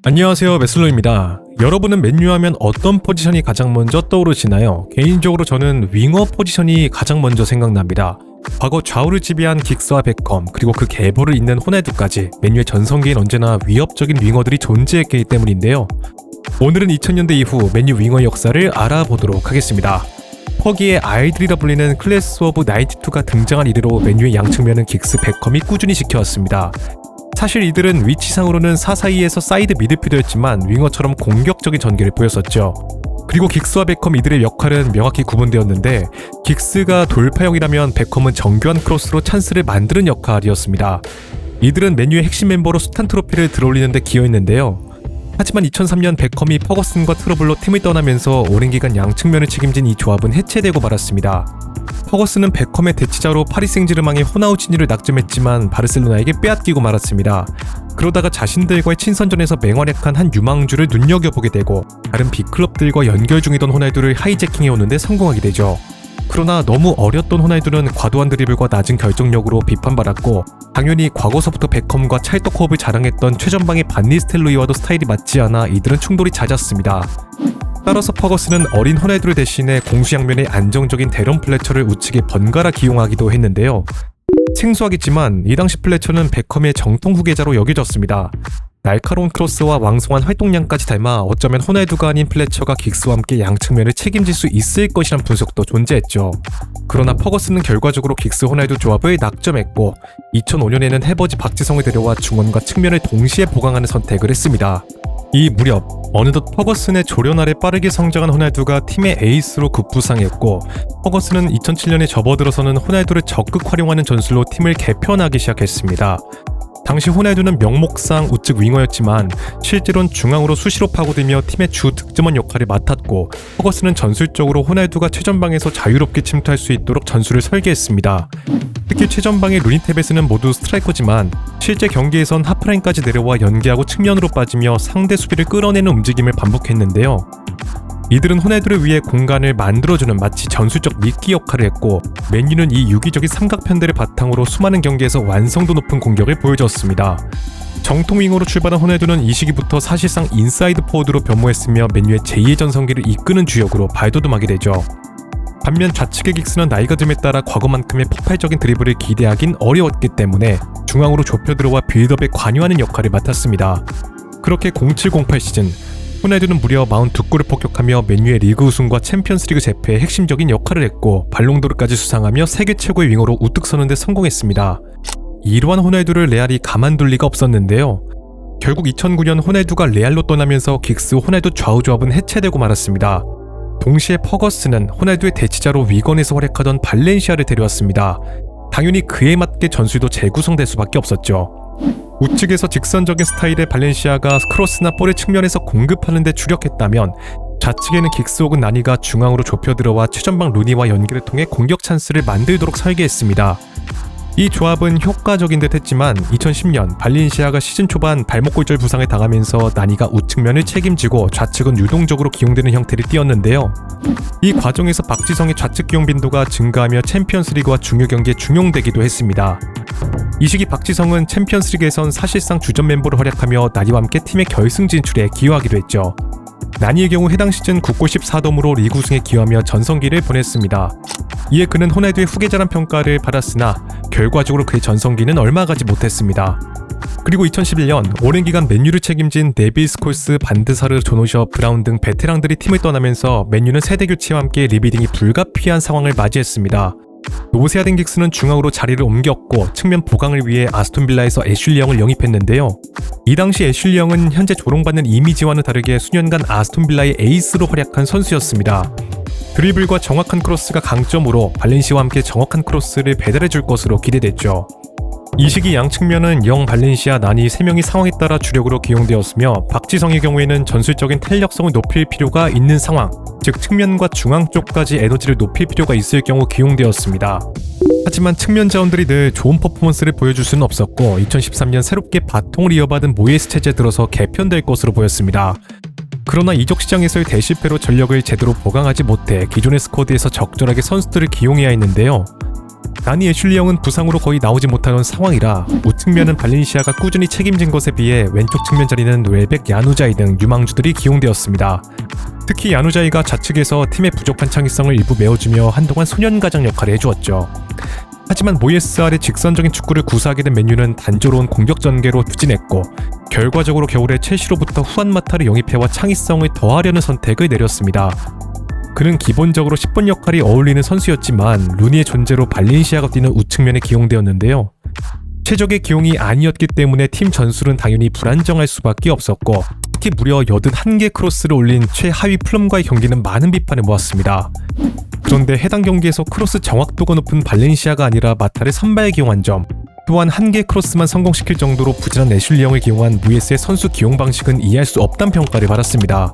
안녕하세요, 메슬로입니다. 여러분은 맨유하면 어떤 포지션이 가장 먼저 떠오르시나요? 개인적으로 저는 윙어 포지션이 가장 먼저 생각납니다. 과거 좌우를 지배한 긱스와 베컴, 그리고 그 계보를 잇는 호날두까지 맨유의 전성기엔 언제나 위협적인 윙어들이 존재했기 때문인데요. 오늘은 2000년대 이후 맨유 윙어 역사를 알아보도록 하겠습니다. 퍼기의 아이들이라 불리는 클래스 오브 92가 등장한 이래로 맨유의 양측면은 긱스, 베컴이 꾸준히 지켜왔습니다. 사실 이들은 위치상으로는 4-4-2에서 사이드 미드필더였지만 윙어처럼 공격적인 전개를 보였었죠. 그리고 긱스와 베컴 이들의 역할은 명확히 구분되었는데, 긱스가 돌파형이라면 베컴은 정교한 크로스로 찬스를 만드는 역할이었습니다. 이들은 맨유의 핵심 멤버로 숱한 트로피를 들어올리는 데 기여했는데요. 하지만 2003년 베컴이 퍼거슨과 트러블로 팀을 떠나면서 오랜 기간 양측면을 책임진 이 조합은 해체되고 말았습니다. 퍼거슨은 베컴의 대치자로 파리 생제르맹의 호나우지니를 낙점했지만 바르셀로나에게 빼앗기고 말았습니다. 그러다가 자신들과의 친선전에서 맹활약한 한 유망주를 눈여겨보게 되고 다른 빅클럽들과 연결 중이던 호날두를 하이제킹해오는데 성공하게 되죠. 그러나 너무 어렸던 호날두는 과도한 드리블과 낮은 결정력으로 비판받았고, 당연히 과거서부터 베컴과 찰떡 호흡을 자랑했던 최전방의 반니스텔로이와도 스타일이 맞지 않아 이들은 충돌이 잦았습니다. 따라서 퍼거슨은 어린 호날두를 대신해 공수양면의 안정적인 데런 플래처를 우측에 번갈아 기용하기도 했는데요. 생소하겠지만 이 당시 플래처는 베컴의 정통 후계자로 여겨졌습니다. 날카로운 크로스와 왕성한 활동량까지 닮아 어쩌면 호날두가 아닌 플래처가 긱스와 함께 양측면을 책임질 수 있을 것이란 분석도 존재했죠. 그러나 퍼거슨은 결과적으로 긱스 호날두 조합을 낙점했고 2005년에는 해버지 박지성을 데려와 중원과 측면을 동시에 보강하는 선택을 했습니다. 이 무렵 어느덧 퍼거슨의 조련 아래 빠르게 성장한 호날두가 팀의 에이스로 급부상했고, 퍼거슨은 2007년에 접어들어서는 호날두를 적극 활용하는 전술로 팀을 개편하기 시작했습니다. 당시 호날두는 명목상 우측 윙어였지만 실제로는 중앙으로 수시로 파고들며 팀의 주 득점원 역할을 맡았고, 퍼거슨은 전술적으로 호날두가 최전방에서 자유롭게 침투할 수 있도록 전술을 설계했습니다. 특히 최전방의 루니테베스는 모두 스트라이커지만 실제 경기에선 하프라인까지 내려와 연계하고 측면으로 빠지며 상대 수비를 끌어내는 움직임을 반복했는데요. 이들은 호날두를 위해 공간을 만들어주는 마치 전술적 미끼 역할을 했고, 맨유는 이 유기적인 삼각편대를 바탕으로 수많은 경기에서 완성도 높은 공격을 보여줬습니다. 정통 윙어로 출발한 호날두는 이 시기부터 사실상 인사이드 포워드로 변모했으며 맨유의 제2의 전성기를 이끄는 주역으로 발돋움하게 되죠. 반면 좌측의 긱스는 나이가 듦에 따라 과거만큼의 폭발적인 드리블을 기대하긴 어려웠기 때문에 중앙으로 좁혀 들어와 빌드업에 관여하는 역할을 맡았습니다. 그렇게 07-08 시즌 호날두는 무려 42골을 폭격하며 맨유의 리그 우승과 챔피언스리그 제패에 핵심적인 역할을 했고, 발롱도르까지 수상하며 세계 최고의 윙어로 우뚝 서는 데 성공했습니다. 이러한 호날두를 레알이 가만둘 리가 없었는데요. 결국 2009년 호날두가 레알로 떠나면서 긱스 호날두 좌우 조합은 해체되고 말았습니다. 동시에 퍼거슨은 호날두의 대치자로 위건에서 활약하던 발렌시아를 데려왔습니다. 당연히 그에 맞게 전술도 재구성될 수밖에 없었죠. 우측에서 직선적인 스타일의 발렌시아가 크로스나 볼의 측면에서 공급하는 데 주력했다면, 좌측에는 긱스 혹은 나니가 중앙으로 좁혀 들어와 최전방 루니와 연결을 통해 공격 찬스를 만들도록 설계했습니다. 이 조합은 효과적인 듯 했지만 2010년 발렌시아가 시즌 초반 발목 골절 부상을 당하면서 나니가 우측면을 책임지고 좌측은 유동적으로 기용되는 형태를 띄었는데요. 이 과정에서 박지성의 좌측 기용 빈도가 증가하며 챔피언스리그와 중요 경기에 중용되기도 했습니다. 이 시기 박지성은 챔피언스리그에선 사실상 주전 멤버로 활약하며 나니와 함께 팀의 결승 진출에 기여하기도 했죠. 나니의 경우 해당 시즌 9골 14도움으로 리그 우승에 기여하며 전성기를 보냈습니다. 이에 그는 호날두의 후계자란 평가를 받았으나 결과적으로 그의 전성기는 얼마 가지 못했습니다. 그리고 2011년 오랜 기간 맨유를 책임진 네빌 스콜스, 반드사르, 조노셔, 브라운 등 베테랑들이 팀을 떠나면서 맨유는 세대 교체와 함께 리비딩이 불가피한 상황을 맞이했습니다. 노세아된 긱스는 중앙으로 자리를 옮겼고 측면 보강을 위해 아스톤 빌라에서 애슐리 영을 영입했는데요. 이 당시 애슐리 영은 현재 조롱받는 이미지와는 다르게 수년간 아스톤 빌라의 에이스로 활약한 선수였습니다. 드리블과 정확한 크로스가 강점으로 발렌시아와 함께 정확한 크로스를 배달해줄 것으로 기대됐죠. 이 시기 양측면은 영, 발렌시아, 나니 3명이 상황에 따라 주력으로 기용되었으며, 박지성의 경우에는 전술적인 탄력성을 높일 필요가 있는 상황, 즉 측면과 중앙 쪽까지 에너지를 높일 필요가 있을 경우 기용되었습니다. 하지만 측면 자원들이 늘 좋은 퍼포먼스를 보여줄 수는 없었고 2013년 새롭게 바통을 이어받은 모예스 체제에 들어서 개편될 것으로 보였습니다. 그러나 이적 시장에서의 대실패로 전력을 제대로 보강하지 못해 기존의 스쿼드에서 적절하게 선수들을 기용해야 했는데요. 다니 애슐리 형은 부상으로 거의 나오지 못하는 상황이라 우측면은 발렌시아가 꾸준히 책임진 것에 비해 왼쪽 측면 자리는 웰벡, 야누자이 등 유망주들이 기용되었습니다. 특히 야누자이가 좌측에서 팀의 부족한 창의성을 일부 메워주며 한동안 소년가장 역할을 해주었죠. 하지만 모예스알의 직선적인 축구를 구사하게 된 맨유는 단조로운 공격 전개로 투진했고 결과적으로 겨울에 첼시로부터 후안 마타를 영입해와 창의성을 더하려는 선택을 내렸습니다. 그는 기본적으로 10번 역할이 어울리는 선수였지만 루니의 존재로 발렌시아가 뛰는 우측면에 기용되었는데요. 최적의 기용이 아니었기 때문에 팀 전술은 당연히 불안정할 수밖에 없었고 특히 무려 81개 크로스를 올린 최하위 플럼과의 경기는 많은 비판을 모았습니다. 그런데 해당 경기에서 크로스 정확도가 높은 발렌시아가 아니라 마타를 선발 기용한 점, 또한 한 개 크로스만 성공시킬 정도로 부진한 애슐리 형을 기용한 무예스의 선수 기용 방식은 이해할 수 없다는 평가를 받았습니다.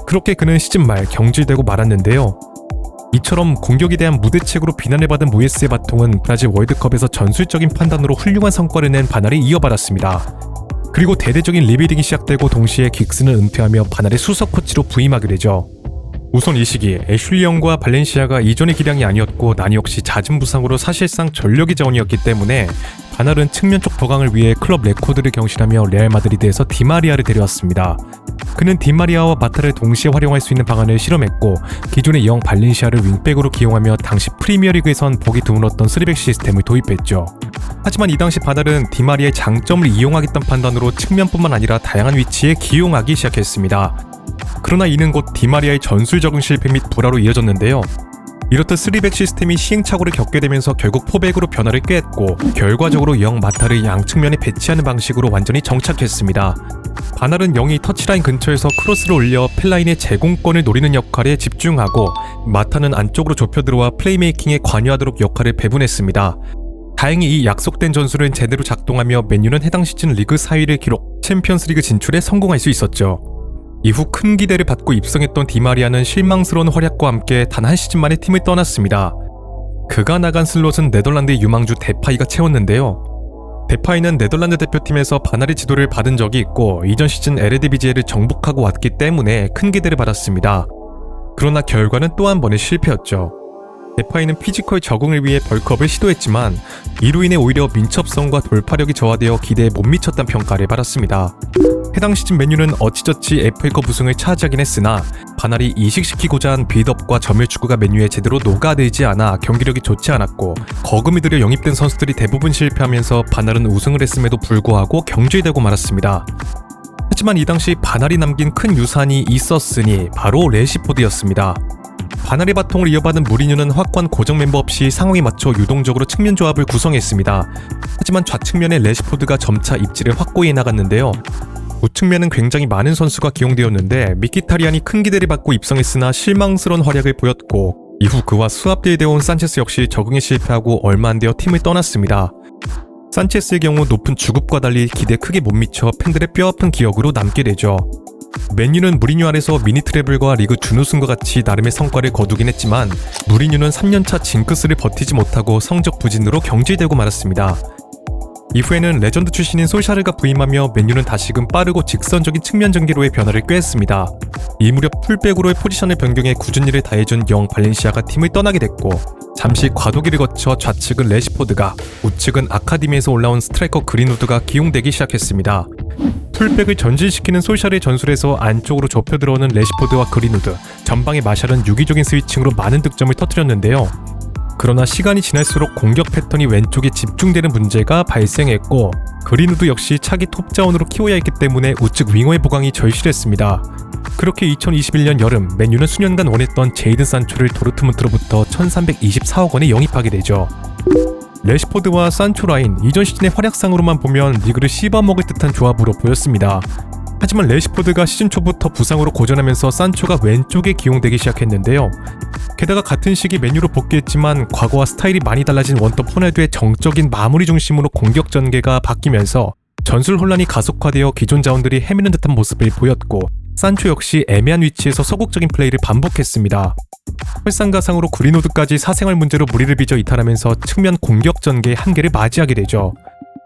그렇게 그는 시즌 말 경질되고 말았는데요. 이처럼 공격에 대한 무대책으로 비난을 받은 무예스의 바통은 브라질 월드컵에서 전술적인 판단으로 훌륭한 성과를 낸 바날이 이어받았습니다. 그리고 대대적인 리빌딩이 시작되고 동시에 긱스는 은퇴하며 바날의 수석 코치로 부임하게 되죠. 우선 이 시기 애슐리 형과 발렌시아가 이전의 기량이 아니었고 나니 역시 잦은 부상으로 사실상 전력의 자원이었기 때문에 바날은 측면 쪽 더강을 위해 클럽 레코드를 경신하며 레알 마드리드에서 디마리아를 데려왔습니다. 그는 디마리아와 마타를 동시에 활용할 수 있는 방안을 실험했고 기존의 영 발렌시아를 윙백으로 기용하며 당시 프리미어리그에선 보기 드물었던 3백 시스템을 도입했죠. 하지만 이 당시 바날은 디마리아의 장점을 이용하겠다는 판단으로 측면뿐만 아니라 다양한 위치에 기용하기 시작했습니다. 그러나 이는 곧 디마리아의 전술 적응 실패 및 불화로 이어졌는데요. 이렇듯 3백 시스템이 시행착오를 겪게 되면서 결국 4백으로 변화를 꾀했고 결과적으로 영 마타를 양측면에 배치하는 방식으로 완전히 정착했습니다. 바날은 영이 터치라인 근처에서 크로스를 올려 펠라인의 제공권을 노리는 역할에 집중하고 마타는 안쪽으로 좁혀 들어와 플레이메이킹에 관여하도록 역할을 배분했습니다. 다행히 이 약속된 전술은 제대로 작동하며 맨유는 해당 시즌 리그 4위를 기록, 챔피언스리그 진출에 성공할 수 있었죠. 이후 큰 기대를 받고 입성했던 디마리아는 실망스러운 활약과 함께 단 한 시즌 만에 팀을 떠났습니다. 그가 나간 슬롯은 네덜란드의 유망주 데파이가 채웠는데요. 데파이는 네덜란드 대표팀에서 바날의 지도를 받은 적이 있고 이전 시즌 에르디비지에를 정복하고 왔기 때문에 큰 기대를 받았습니다. 그러나 결과는 또 한 번의 실패였죠. 데파이는 피지컬 적응을 위해 벌크업을 시도했지만 이로 인해 오히려 민첩성과 돌파력이 저하되어 기대에 못 미쳤다는 평가를 받았습니다. 해당 시즌 맨유는 어찌저찌 FA컵 우승을 차지하긴 했으나 바날이 이식시키고자 한 빌드업과 점유 축구가 맨유에 제대로 녹아들지 않아 경기력이 좋지 않았고 거금이 들여 영입된 선수들이 대부분 실패하면서 바날은 우승을 했음에도 불구하고 경질되고 말았습니다. 하지만 이 당시 바날이 남긴 큰 유산이 있었으니 바로 레시포드였습니다. 바날의 바통을 이어받은 무리뉴는 확고한 고정 멤버 없이 상황에 맞춰 유동적으로 측면 조합을 구성했습니다. 하지만 좌측면에 레시포드가 점차 입지를 확고히 해나갔는데요. 우측면은 굉장히 많은 선수가 기용되었는데 미키타리안이 큰 기대를 받고 입성했으나 실망스러운 활약을 보였고 이후 그와 수합되어 온 산체스 역시 적응에 실패하고 얼마 안 되어 팀을 떠났습니다. 산체스의 경우 높은 주급과 달리 기대에 크게 못 미쳐 팬들의 뼈아픈 기억으로 남게 되죠. 맨유는 무리뉴 아래서 미니 트래블과 리그 준우승과 같이 나름의 성과를 거두긴 했지만 무리뉴는 3년차 징크스를 버티지 못하고 성적 부진으로 경질되고 말았습니다. 이후에는 레전드 출신인 솔샤르가 부임하며 맨유는 다시금 빠르고 직선적인 측면 전개로의 변화를 꾀했습니다. 이 무렵 풀백으로의 포지션을 변경해 굳은 일을 다해준 영 발렌시아가 팀을 떠나게 됐고 잠시 과도기를 거쳐 좌측은 레시포드가 우측은 아카데미에서 올라온 스트라이커 그린우드가 기용되기 시작했습니다. 풀백을 전진시키는 솔샤르의 전술에서 안쪽으로 좁혀 들어오는 레시포드와 그린우드, 전방의 마샬은 유기적인 스위칭으로 많은 득점을 터뜨렸는데요. 그러나 시간이 지날수록 공격 패턴이 왼쪽에 집중되는 문제가 발생했고 그린우드 역시 차기 톱 자원으로 키워야 했기 때문에 우측 윙어의 보강이 절실했습니다. 그렇게 2021년 여름 맨유는 수년간 원했던 제이든 산초를 도르트문트로부터 1324억 원에 영입하게 되죠. 레시포드와 산초 라인, 이전 시즌의 활약상으로만 보면 리그를 씹어먹을 듯한 조합으로 보였습니다. 하지만 레시포드가 시즌 초부터 부상으로 고전하면서 산초가 왼쪽에 기용되기 시작했는데요. 게다가 같은 시기 맨유로 복귀했지만 과거와 스타일이 많이 달라진 원톱 호날두의 정적인 마무리 중심으로 공격 전개가 바뀌면서 전술 혼란이 가속화되어 기존 자원들이 헤매는 듯한 모습을 보였고 산초 역시 애매한 위치에서 소극적인 플레이를 반복했습니다. 설상가상으로 그린우드까지 사생활 문제로 무리를 빚어 이탈하면서 측면 공격 전개의 한계를 맞이하게 되죠.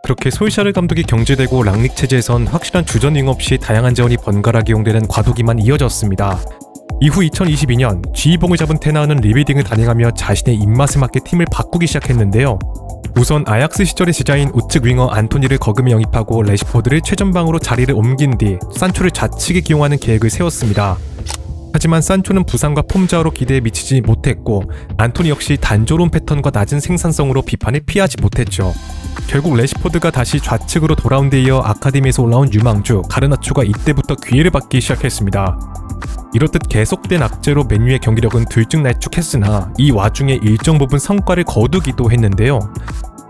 그렇게 솔샤르 감독이 경질되고 랑닉 체제에선 확실한 주전 윙 없이 다양한 자원이 번갈아 기용되는 과도기만 이어졌습니다. 이후 2022년 G봉을 잡은 테나은은 리빌딩을 단행하며 자신의 입맛에 맞게 팀을 바꾸기 시작했는데요. 우선 아약스 시절의 제자인 우측 윙어 안토니를 거금에 영입하고 레시포드를 최전방으로 자리를 옮긴 뒤 산초를 좌측에 기용하는 계획을 세웠습니다. 하지만 산초는 부상과 폼좌우로 기대에 미치지 못했고 안토니 역시 단조로운 패턴과 낮은 생산성으로 비판을 피하지 못했죠. 결국 레시포드가 다시 좌측으로 돌아온 데 이어 아카데미에서 올라온 유망주 가르나초가 이때부터 기회를 받기 시작했습니다. 이렇듯 계속된 악재로 맨유의 경기력은 들쭉날쭉했으나 이 와중에 일정 부분 성과를 거두기도 했는데요.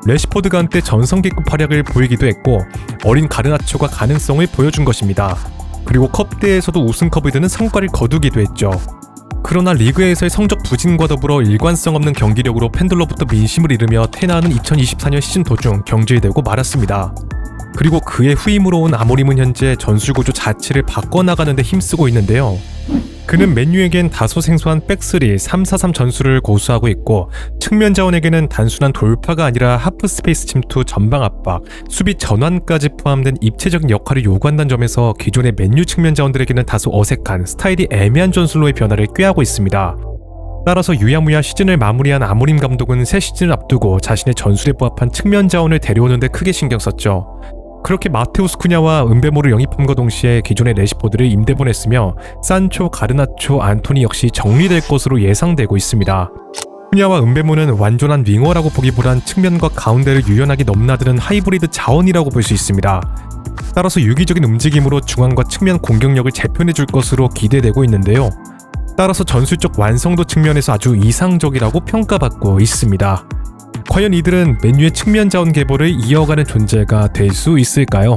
레시포드가 한때 전성기급 활약을 보이기도 했고 어린 가르나초가 가능성을 보여준 것입니다. 그리고 컵대회에서도 우승컵을 드는 성과를 거두기도 했죠. 그러나 리그에서의 성적 부진과 더불어 일관성 없는 경기력으로 팬들로부터 민심을 잃으며 테나는 2024년 시즌 도중 경질되고 말았습니다. 그리고 그의 후임으로 온 아모림은 현재 전술구조 자체를 바꿔나가는 데 힘쓰고 있는데요. 그는 맨유에겐 다소 생소한 백스리 3-4-3 전술을 고수하고 있고 측면 자원에게는 단순한 돌파가 아니라 하프 스페이스 침투, 전방 압박, 수비 전환까지 포함된 입체적인 역할을 요구한다는 점에서 기존의 맨유 측면 자원들에게는 다소 어색한 스타일이 애매한 전술로의 변화를 꾀하고 있습니다. 따라서 유야무야 시즌을 마무리한 아모림 감독은 새 시즌을 앞두고 자신의 전술에 부합한 측면 자원을 데려오는 데 크게 신경 썼죠. 그렇게 마테우스 쿠냐와 은베모를 영입함과 동시에 기존의 레시포드를 임대 보냈으며 산초, 가르나초, 안토니 역시 정리될 것으로 예상되고 있습니다. 쿠냐와 은베모는 완전한 윙어라고 보기보단 측면과 가운데를 유연하게 넘나드는 하이브리드 자원이라고 볼 수 있습니다. 따라서 유기적인 움직임으로 중앙과 측면 공격력을 재편해줄 것으로 기대되고 있는데요. 따라서 전술적 완성도 측면에서 아주 이상적이라고 평가받고 있습니다. 과연 이들은 맨유의 측면 자원 계보를 이어가는 존재가 될 수 있을까요?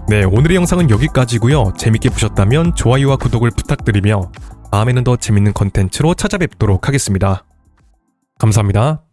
네, 오늘의 영상은 여기까지고요. 재밌게 보셨다면 좋아요와 구독을 부탁드리며 다음에는 더 재밌는 컨텐츠로 찾아뵙도록 하겠습니다. 감사합니다.